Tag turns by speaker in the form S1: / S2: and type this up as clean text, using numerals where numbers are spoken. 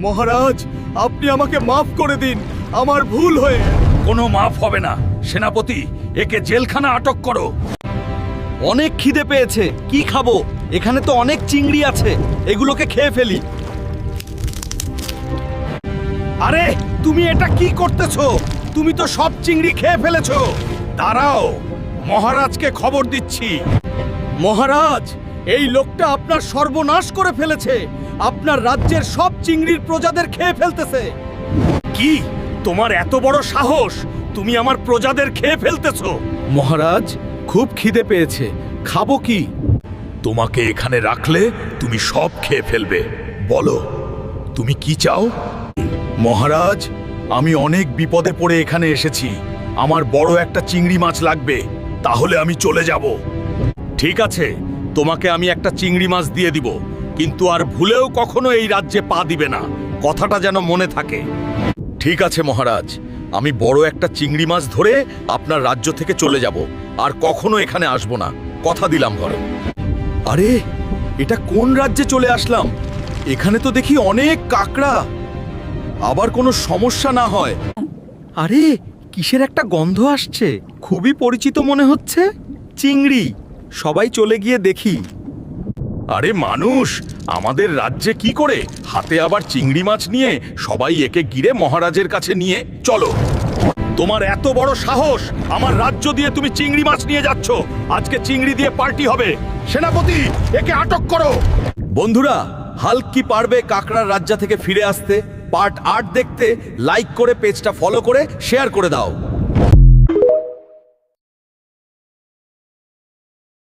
S1: মহারাজ, আপনি আমাকে মাফ করে দিন, আমার ভুল হয়ে।
S2: কোনো মাফ হবে না সেনাপতি, একে জেলখানা আটক করো।
S1: অনেক খিদে পেয়েছে, কি খাবো? এখানে তো অনেক চিংড়ি আছে, এগুলোকে খেয়ে ফেলি। আরে তুমি এটা কি করতেছো? তুমি তো সব চিংড়ি খেয়ে ফেলেছো।
S2: দাঁড়াও, মহারাজকে খবর দিচ্ছি।
S1: মহারাজ, এই লোকটা আপনার সর্বনাশ করে ফেলেছে। আপনার রাজ্যের সব চিংড়ির প্রজাদের খেয়ে ফেলতেছে।
S2: কি, তোমার এত বড় সাহস? তুমি আমার প্রজাদের খেয়ে ফেলতেছো?
S1: মহারাজ, খুব খিদে পেয়েছে, খাবো কি?
S2: তোমাকে এখানে রাখলে তুমি সব খেয়ে ফেলবে। বলো, তুমি কি চাও? মহারাজ, আমি অনেক বিপদে পড়ে এখানে এসেছি। আমার বড় একটা চিংড়ি মাছ লাগবে, তাহলে আমি চলে যাব। ঠিক আছে, তোমাকে আমি একটা চিংড়ি মাছ দিয়ে দিব, কিন্তু আর ভুলেও কখনো এই রাজ্যে পা দিবে না, কথাটা যেন মনে থাকে। ঠিক আছে মহারাজ, আমি বড় একটা চিংড়ি মাছ ধরে আপনার রাজ্য থেকে চলে যাব, আর কখনো এখানে আসব না, কথা দিলাম ঘরে।
S1: আরে এটা কোন রাজ্যে চলে আসলাম? এখানে তো দেখি অনেক কাকড়া। আবার কোনো সমস্যা না হয়। আরে কিসের একটা গন্ধ আসছে, খুবই পরিচিত মনে হচ্ছে। চিংড়ি, সবাই চলে গিয়ে দেখি।
S2: আরে মানুষ, আমাদের রাজ্যে কি করে হাতে আবার চিংড়ি মাছ নিয়ে সবাই একে ঘিরে মহারাজের কাছে নিয়ে চলো। তোমার এত বড় সাহস, আমার রাজ্য দিয়ে তুমি চিংড়ি মাছ নিয়ে যাচ্ছ। আজকে চিংড়ি দিয়ে পার্টি হবে। সেনাপতি, একে আটক করো।
S1: বন্ধুরা, হাল্ক কি পারবে কাকড়ার রাজ্য থেকে ফিরে আসতে? পার্ট 8 দেখতে লাইক করে পেজটা ফলো করে শেয়ার করে দাও।